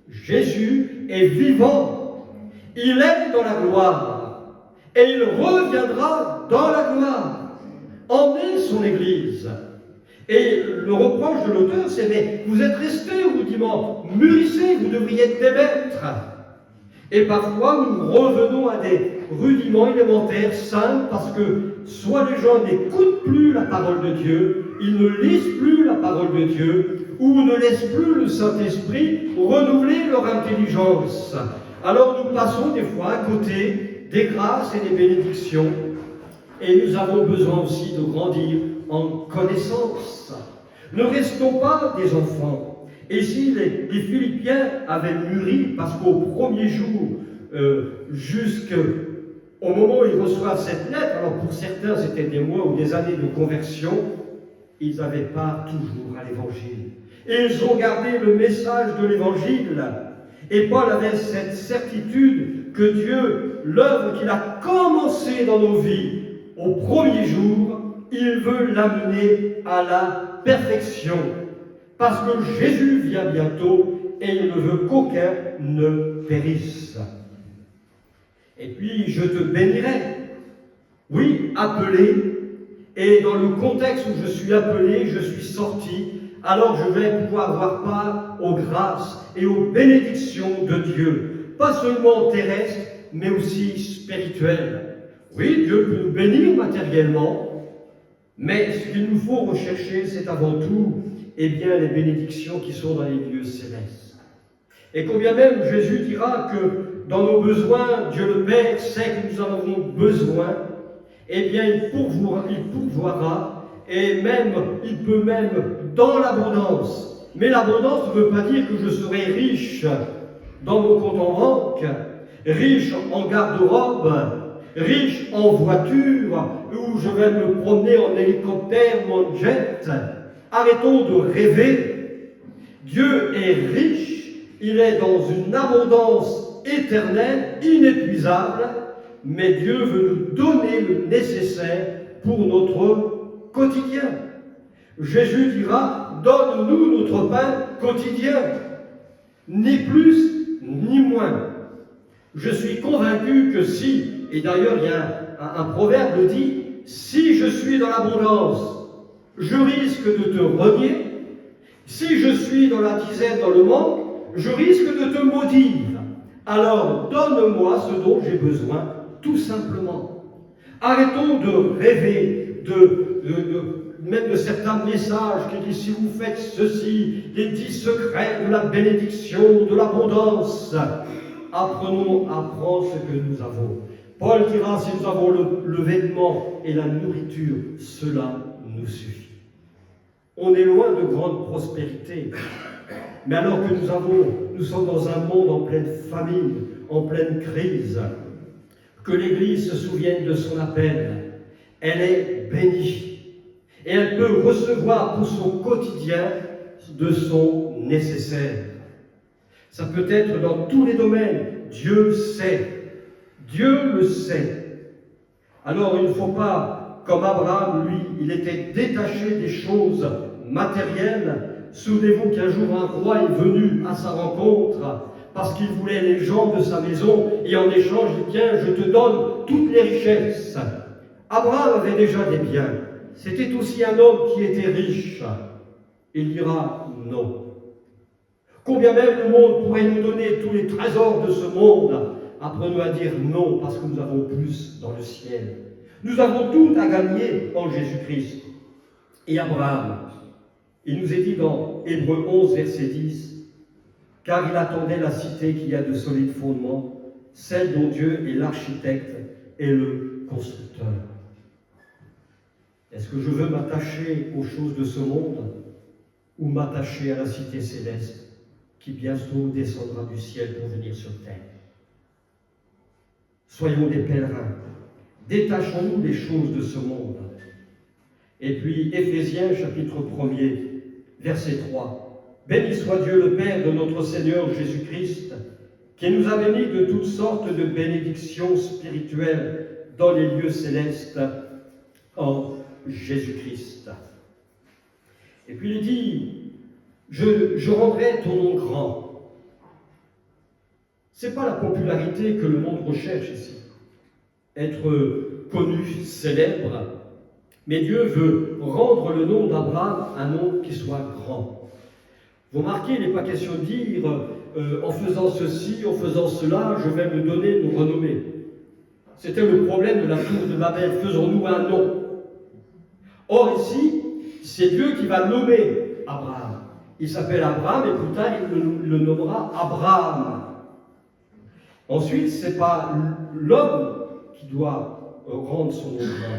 Jésus est vivant. Il est dans la gloire. Et il reviendra dans la gloire. Emmenez son Église. Et le reproche de l'auteur, c'est « mais vous êtes restés rudiments, mûrissez, vous devriez être des maîtres ». Et parfois, nous revenons à des rudiments élémentaires, simples, parce que soit les gens n'écoutent plus la parole de Dieu, ils ne lisent plus la parole de Dieu, ou ne laissent plus le Saint-Esprit renouveler leur intelligence. Alors nous passons des fois à côté des grâces et des bénédictions, et nous avons besoin aussi de grandir en connaissance. Ne restons pas des enfants. Et si les Philippiens avaient mûri, parce qu'au premier jour, jusqu'au moment où ils reçoivent cette lettre, alors pour certains c'était des mois ou des années de conversion, ils n'avaient pas toujours à l'Évangile. Et ils ont gardé le message de l'Évangile. Et Paul avait cette certitude que Dieu, l'œuvre qu'il a commencée dans nos vies au premier jour, il veut l'amener à la perfection. Parce que Jésus vient bientôt et il ne veut qu'aucun ne périsse. Et puis, je te bénirai. Oui, appelé. Et dans le contexte où je suis appelé, je suis sorti, alors je vais pouvoir avoir part aux grâces et aux bénédictions de Dieu. Pas seulement terrestres, mais aussi spirituelles. Oui, Dieu peut nous bénir matériellement, mais ce qu'il nous faut rechercher, c'est avant tout les bénédictions qui sont dans les lieux célestes. Et combien même Jésus dira que dans nos besoins, Dieu le Père sait que nous en avons besoin, il pourvoira, et même, il peut même dans l'abondance. Mais l'abondance ne veut pas dire que je serai riche dans mon compte en banque, riche en garde-robe, riche en voiture, où je vais me promener en hélicoptère ou en jet. Arrêtons de rêver. Dieu est riche, il est dans une abondance éternelle, inépuisable, mais Dieu veut nous donner le nécessaire pour notre quotidien. Jésus dira, donne-nous notre pain quotidien, ni plus ni moins. Je suis convaincu que si, et d'ailleurs il y a un proverbe qui dit, si je suis dans l'abondance, je risque de te renier. Si je suis dans la disette, dans le manque, je risque de te maudire. Alors, donne-moi ce dont j'ai besoin, tout simplement. Arrêtons de rêver, même de certains messages qui disent, si vous faites ceci, les 10 secrets de la bénédiction, de l'abondance. Apprenons à prendre ce que nous avons. Paul dira, si nous avons le vêtement et la nourriture, cela nous suffit. On est loin de grande prospérité, mais alors que nous sommes dans un monde en pleine famine, en pleine crise, que l'Église se souvienne de son appel, elle est bénie, et elle peut recevoir pour son quotidien de son nécessaire. Ça peut être dans tous les domaines, Dieu sait, Dieu le sait. Alors il ne faut pas, comme Abraham, lui, il était détaché des choses matérielles. Souvenez-vous qu'un jour un roi est venu à sa rencontre parce qu'il voulait les gens de sa maison et en échange il dit, tiens, je te donne toutes les richesses. Abraham avait déjà des biens. C'était aussi un homme qui était riche. Il dira non. Combien même le monde pourrait nous donner tous les trésors de ce monde, apprenons à dire non parce que nous avons plus dans le ciel. Nous avons tout à gagner en Jésus-Christ. Et Abraham, il nous est dit dans Hébreux 11, verset 10, « Car il attendait la cité qui a de solides fondements, celle dont Dieu est l'architecte et le constructeur. » Est-ce que je veux m'attacher aux choses de ce monde ou m'attacher à la cité céleste qui bientôt descendra du ciel pour venir sur terre? Soyons des pèlerins. Détachons-nous des choses de ce monde. Et puis, Éphésiens, chapitre 1er, verset 3. Béni soit Dieu le Père de notre Seigneur Jésus-Christ, qui nous a bénis de toutes sortes de bénédictions spirituelles dans les lieux célestes en Jésus-Christ. Et puis il dit, je rendrai ton nom grand. Ce n'est pas la popularité que le monde recherche ici, être connu, célèbre, mais Dieu veut rendre le nom d'Abraham un nom qui soit grand. Vous remarquez, il n'est pas question de dire en faisant ceci, en faisant cela, je vais me donner une renommée. C'était le problème de la tour de Babel. Faisons-nous un nom. Or ici, c'est Dieu qui va nommer Abraham. Il s'appelle Abraham et plus tard il le nommera Abraham. Ensuite, ce n'est pas l'homme qui doit rendre son nom grand.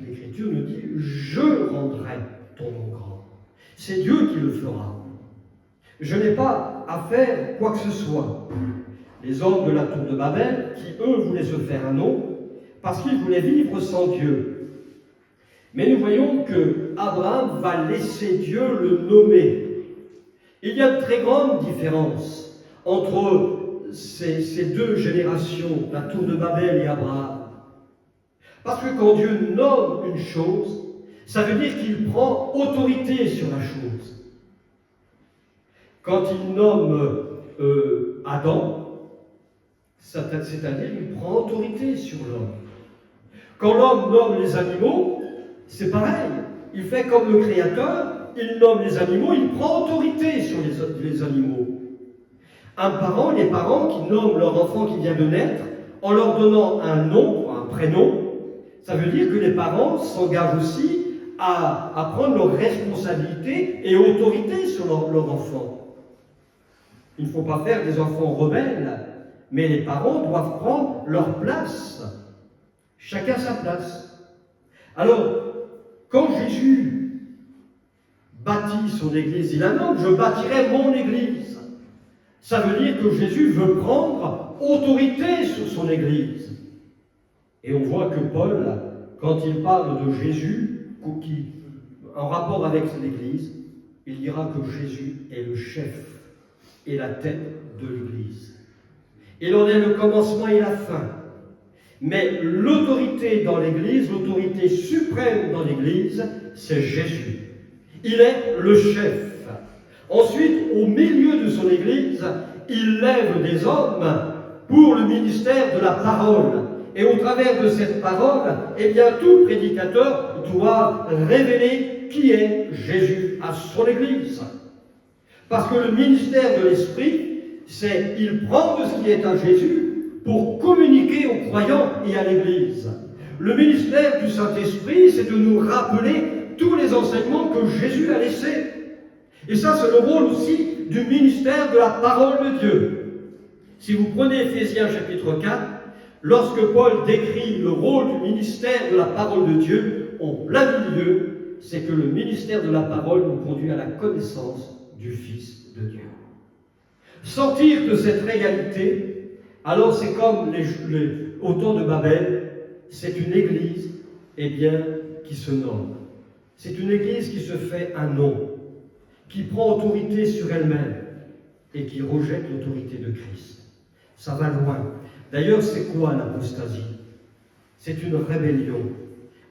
L'Écriture nous dit « Je rendrai ton nom grand ». C'est Dieu qui le fera. Je n'ai pas à faire quoi que ce soit. Les hommes de la tour de Babel, qui eux voulaient se faire un nom, parce qu'ils voulaient vivre sans Dieu. Mais nous voyons que Abraham va laisser Dieu le nommer. Il y a de très grandes différences entre ces deux générations, la tour de Babel et Abraham. Parce que quand Dieu nomme une chose, ça veut dire qu'il prend autorité sur la chose. Quand il nomme Adam, c'est-à-dire qu'il prend autorité sur l'homme. Quand l'homme nomme les animaux, c'est pareil. Il fait comme le Créateur, il nomme les animaux, il prend autorité sur les animaux. Les parents qui nomment leur enfant qui vient de naître, en leur donnant un nom, un prénom, ça veut dire que les parents s'engagent aussi à prendre leurs responsabilités et autorité sur leur enfant. Il ne faut pas faire des enfants rebelles, mais les parents doivent prendre leur place. Chacun sa place. Alors, quand Jésus bâtit son Église, il annonce « Je bâtirai mon Église ». Ça veut dire que Jésus veut prendre autorité sur son Église. Et on voit que Paul, quand il parle de Jésus, en rapport avec l'Église, il dira que Jésus est le chef et la tête de l'Église. Il en est le commencement et la fin. Mais l'autorité dans l'Église, l'autorité suprême dans l'Église, c'est Jésus. Il est le chef. Ensuite, au milieu de son Église, il lève des hommes pour le ministère de la parole. Et au travers de cette parole, eh bien, tout prédicateur doit révéler qui est Jésus à son Église. Parce que le ministère de l'Esprit, c'est il prend de ce qui est à Jésus pour communiquer aux croyants et à l'Église. Le ministère du Saint-Esprit, c'est de nous rappeler tous les enseignements que Jésus a laissés. Et ça, c'est le rôle aussi du ministère de la parole de Dieu. Si vous prenez Éphésiens chapitre 4, lorsque Paul décrit le rôle du ministère de la parole de Dieu, en plein milieu, c'est que le ministère de la parole nous conduit à la connaissance du Fils de Dieu. Sortir de cette réalité, alors c'est comme au temps de Babel, c'est une église, eh bien, qui se nomme. C'est une église qui se fait un nom, qui prend autorité sur elle-même et qui rejette l'autorité de Christ. Ça va loin. D'ailleurs, c'est quoi l'apostasie? C'est une rébellion,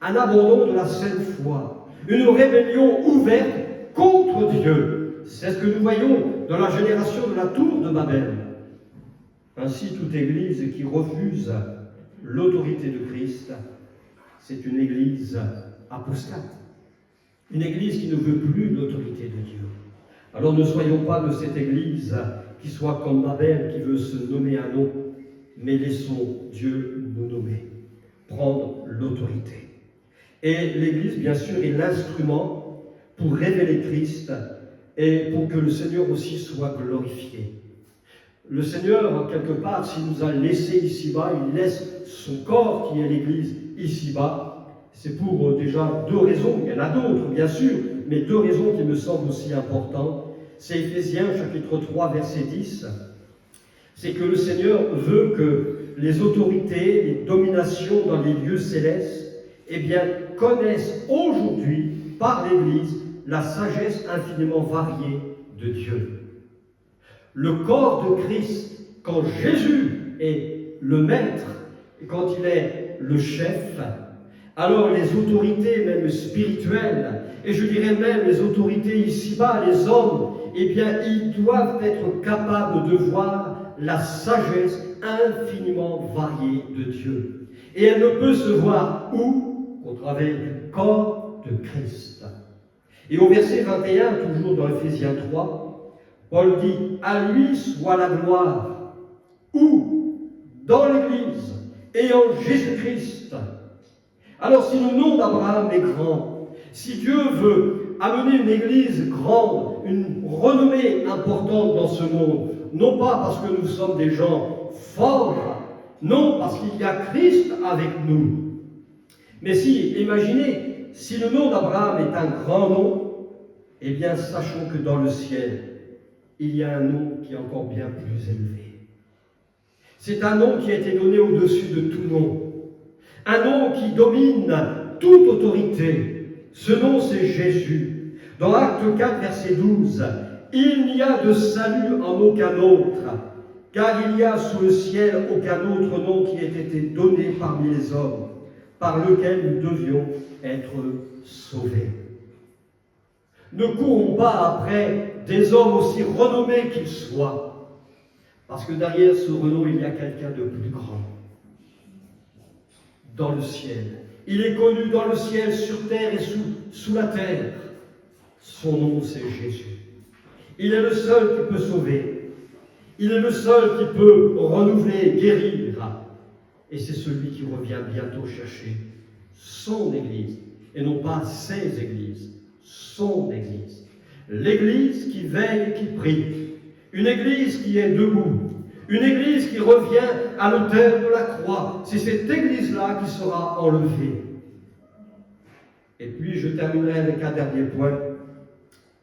un abandon de la saine foi, une rébellion ouverte contre Dieu. C'est ce que nous voyons dans la génération de la tour de Babel. Ainsi, toute église qui refuse l'autorité de Christ, c'est une église apostate. Une église qui ne veut plus l'autorité de Dieu. Alors ne soyons pas de cette église qui soit comme Babel, qui veut se nommer un nom, mais laissons Dieu nous nommer, prendre l'autorité. Et l'Église, bien sûr, est l'instrument pour révéler Christ et pour que le Seigneur aussi soit glorifié. Le Seigneur, quelque part, s'il nous a laissés ici-bas, il laisse son corps qui est l'Église ici-bas. C'est pour déjà deux raisons, il y en a d'autres, bien sûr, mais deux raisons qui me semblent aussi importantes. C'est Éphésiens chapitre 3, verset 10. C'est que le Seigneur veut que les autorités, les dominations dans les lieux célestes, eh bien, connaissent aujourd'hui, par l'Église, la sagesse infiniment variée de Dieu. le corps de Christ, quand Jésus est le maître, et quand il est le chef, alors les autorités même spirituelles, et je dirais même les autorités ici-bas, les hommes, eh bien, ils doivent être capables de voir la sagesse infiniment variée de Dieu. Et elle ne peut se voir où qu'au travers du corps de Christ. Et au verset 21, toujours dans Ephésiens 3, Paul dit « À lui soit la gloire, où dans l'Église et en Jésus-Christ. » Alors si le nom d'Abraham est grand, si Dieu veut amener une Église grande, une renommée importante dans ce monde, non pas parce que nous sommes des gens forts, non parce qu'il y a Christ avec nous, mais si, imaginez, si le nom d'Abraham est un grand nom, eh bien sachons que dans le ciel, il y a un nom qui est encore bien plus élevé. C'est un nom qui a été donné au-dessus de tout nom. Un nom qui domine toute autorité. Ce nom, c'est Jésus. Dans Acte 4, verset 12, « Il n'y a de salut en aucun autre, car il n'y a sous le ciel aucun autre nom qui ait été donné parmi les hommes, par lequel nous devions être sauvés. » Ne courons pas après des hommes aussi renommés qu'ils soient, parce que derrière ce renom, il y a quelqu'un de plus grand. Dans le ciel. Il est connu dans le ciel, sur terre et sous la terre. Son nom, c'est Jésus. Il est le seul qui peut sauver. Il est le seul qui peut renouveler, guérir. Et c'est celui qui revient bientôt chercher son Église, et non pas ses églises, son Église. L'Église qui veille et qui prie. Une Église qui est debout. Une Église qui revient à l'autel de la croix. C'est cette Église-là qui sera enlevée. Et puis je terminerai avec un dernier point.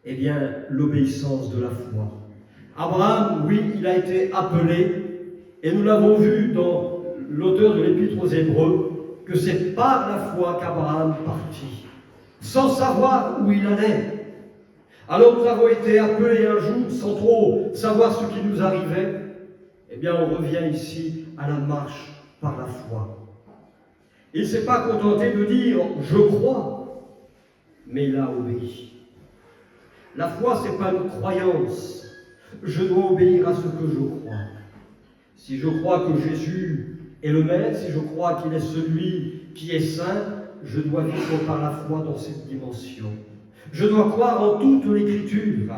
Eh bien, l'obéissance de la foi. Abraham, oui, il a été appelé, et nous l'avons vu dans l'auteur de l'Épître aux Hébreux, que c'est par la foi qu'Abraham partit, sans savoir où il allait. Alors nous avons été appelés un jour, sans trop savoir ce qui nous arrivait. Eh bien, on revient ici à la marche par la foi. Il ne s'est pas contenté de dire « je crois », mais il a obéi. La foi, ce n'est pas une croyance. Je dois obéir à ce que je crois. Si je crois que Jésus est le Maître, si je crois qu'il est celui qui est saint, je dois vivre par la foi dans cette dimension. Je dois croire en toute l'Écriture.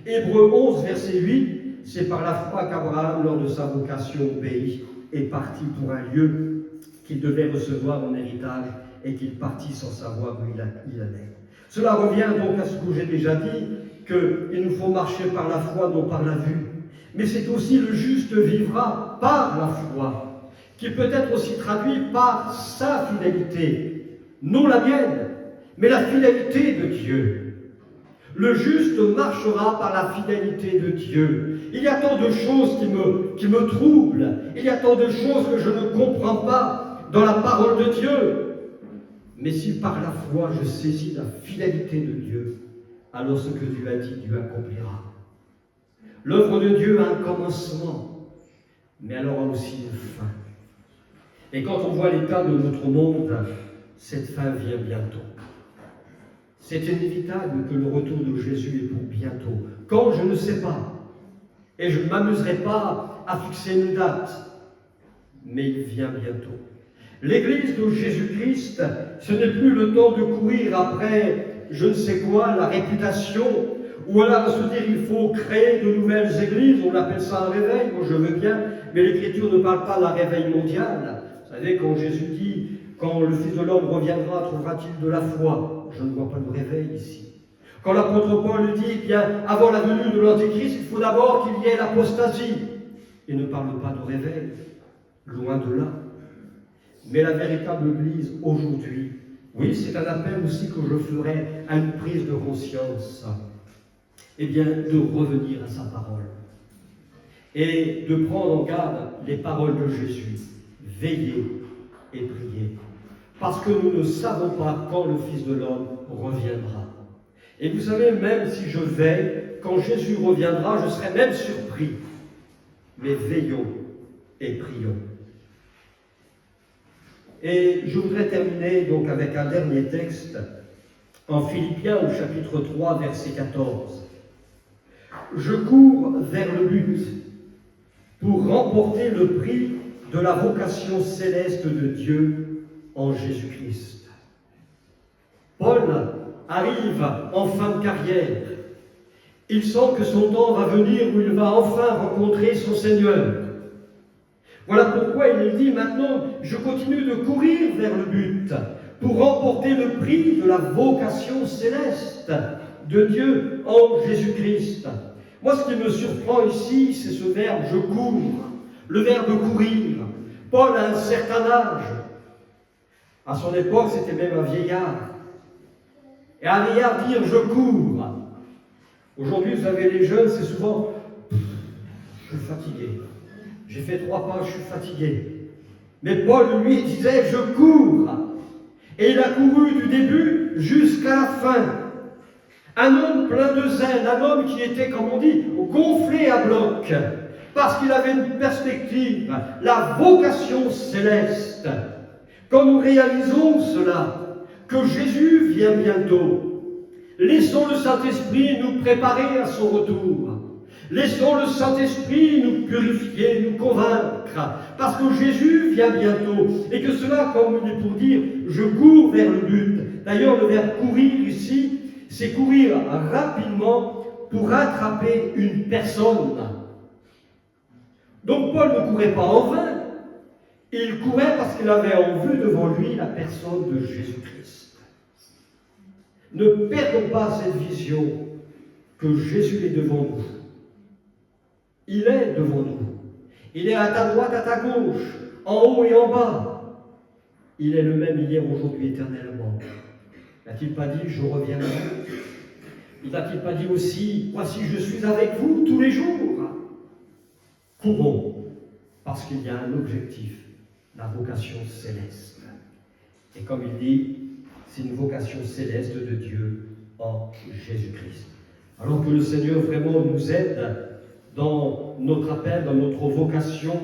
Hébreux 11, verset 8, c'est par la foi qu'Abraham, lors de sa vocation au pays, est parti pour un lieu qu'il devait recevoir en héritage et qu'il partit sans savoir où il allait. Cela revient donc à ce que j'ai déjà dit, qu'il nous faut marcher par la foi, non par la vue. Mais c'est aussi le juste vivra par la foi, qui peut être aussi traduit par sa fidélité, non la mienne, mais la fidélité de Dieu. Le juste marchera par la fidélité de Dieu. Il y a tant de choses qui me troublent. Il y a tant de choses que je ne comprends pas dans la parole de Dieu. Mais si par la foi je saisis la fidélité de Dieu, alors ce que Dieu a dit, Dieu accomplira. L'œuvre de Dieu a un commencement, mais elle aura aussi une fin. Et quand on voit l'état de notre monde, cette fin vient bientôt. C'est inévitable que le retour de Jésus est pour bientôt. Quand, je ne sais pas. Et je ne m'amuserai pas à fixer une date. Mais il vient bientôt. L'Église de Jésus-Christ, ce n'est plus le temps de courir après je ne sais quoi, la réputation, ou alors se dire il faut créer de nouvelles églises, on appelle ça un réveil, moi je veux bien, mais l'Écriture ne parle pas d'un réveil mondial. Vous savez, quand Jésus dit, quand le Fils de l'homme reviendra, trouvera-t-il de la foi? Je ne vois pas de réveil ici. Quand l'apôtre Paul dit, eh bien, avant la venue de l'Antéchrist, il faut d'abord qu'il y ait l'apostasie. Il ne parle pas de réveil, loin de là. Mais la véritable Église aujourd'hui, oui, c'est un appel aussi que je ferai à une prise de conscience, eh bien, de revenir à sa parole et de prendre en garde les paroles de Jésus. Veillez et priez, parce que nous ne savons pas quand le Fils de l'homme reviendra. Et vous savez, même si je veille, quand Jésus reviendra, je serai même surpris. Mais veillons et prions. Et je voudrais terminer donc avec un dernier texte en Philippiens au chapitre 3, verset 14. Je cours vers le but pour remporter le prix de la vocation céleste de Dieu en Jésus-Christ. Paul arrive en fin de carrière. Il sent que son temps va venir où il va enfin rencontrer son Seigneur. Voilà pourquoi il dit maintenant, je continue de courir vers le but pour remporter le prix de la vocation céleste de Dieu en Jésus-Christ. Moi, ce qui me surprend ici, c'est ce verbe « je cours », le verbe « courir ». Paul a un certain âge. À son époque, c'était même un vieillard. Et un vieillard dire « je cours ». Aujourd'hui, vous savez, les jeunes, c'est souvent « je suis fatigué, j'ai fait 3 pas, je suis fatigué ». Mais Paul, lui, disait « je cours ». Et il a couru du début jusqu'à la fin. Un homme plein de zèle, un homme qui était, comme on dit, gonflé à bloc, parce qu'il avait une perspective, la vocation céleste. Quand nous réalisons cela, que Jésus vient bientôt, laissons le Saint-Esprit nous préparer à son retour. Laissons le Saint-Esprit nous purifier, nous convaincre, parce que Jésus vient bientôt, et que cela, comme il est pour dire, je cours vers le but. D'ailleurs, le verbe courir ici, c'est courir rapidement pour rattraper une personne. Donc Paul ne courait pas en vain, il courait parce qu'il avait en vue devant lui la personne de Jésus-Christ. Ne perdons pas cette vision que Jésus est devant nous. Il est devant nous. Il est à ta droite, à ta gauche, en haut et en bas. Il est le même hier, aujourd'hui, éternellement. N'a-t-il pas dit, je reviendrai? Il n'a-t-il pas dit aussi, voici, je suis avec vous tous les jours? Courons, parce qu'il y a un objectif, la vocation céleste. Et comme il dit, c'est une vocation céleste de Dieu en Jésus-Christ. Alors que le Seigneur vraiment nous aide dans notre appel, dans notre vocation,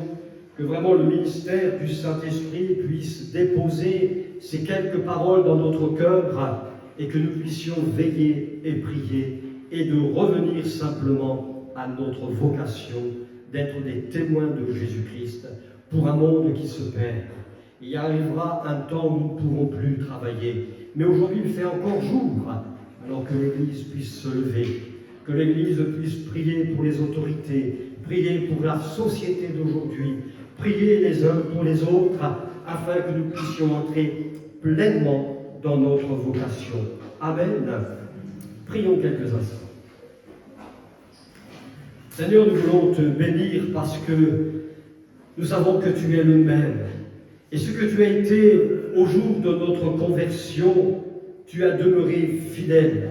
que vraiment le ministère du Saint-Esprit puisse déposer ces quelques paroles dans notre cœur et que nous puissions veiller et prier et de revenir simplement à notre vocation d'être des témoins de Jésus-Christ pour un monde qui se perd. Il y arrivera un temps où nous ne pourrons plus travailler, mais aujourd'hui il fait encore jour, alors que l'Église puisse se lever, que l'Église puisse prier pour les autorités, prier pour la société d'aujourd'hui, prier les uns pour les autres, afin que nous puissions entrer pleinement dans notre vocation. Amen. Prions quelques instants. Seigneur, nous voulons te bénir parce que nous savons que tu es le même. Et ce que tu as été au jour de notre conversion, tu as demeuré fidèle.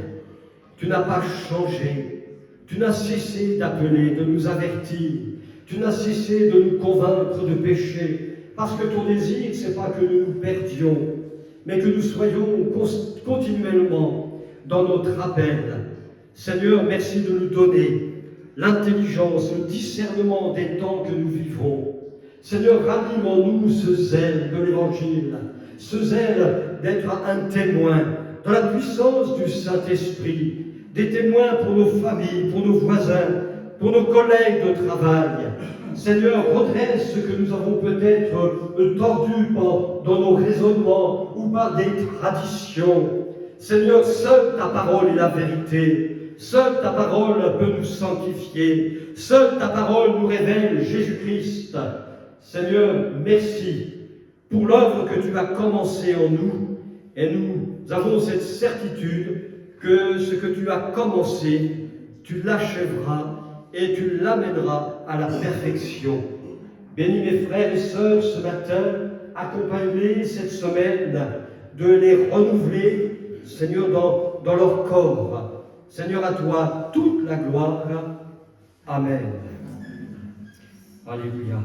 Tu n'as pas changé. Tu n'as cessé d'appeler, de nous avertir. Tu n'as cessé de nous convaincre de péché. Parce que ton désir, ce n'est pas que nous nous perdions, mais que nous soyons continuellement dans notre appel. Seigneur, merci de nous donner l'intelligence, le discernement des temps que nous vivons. Seigneur, ranime en nous ce zèle de l'Évangile, ce zèle d'être un témoin dans la puissance du Saint-Esprit, des témoins pour nos familles, pour nos voisins, pour nos collègues de travail. Seigneur, redresse ce que nous avons peut-être tordu dans nos raisonnements ou par des traditions. Seigneur, seule ta parole est la vérité. Seule ta parole peut nous sanctifier. Seule ta parole nous révèle Jésus-Christ. Seigneur, merci pour l'œuvre que tu as commencée en nous. Et nous avons cette certitude que ce que tu as commencé, tu l'achèveras et tu l'amèneras à la perfection. Bénis mes frères et sœurs ce matin, accompagne-les cette semaine, de les renouveler, Seigneur, dans leur corps. Seigneur, à toi toute la gloire. Amen. Alléluia.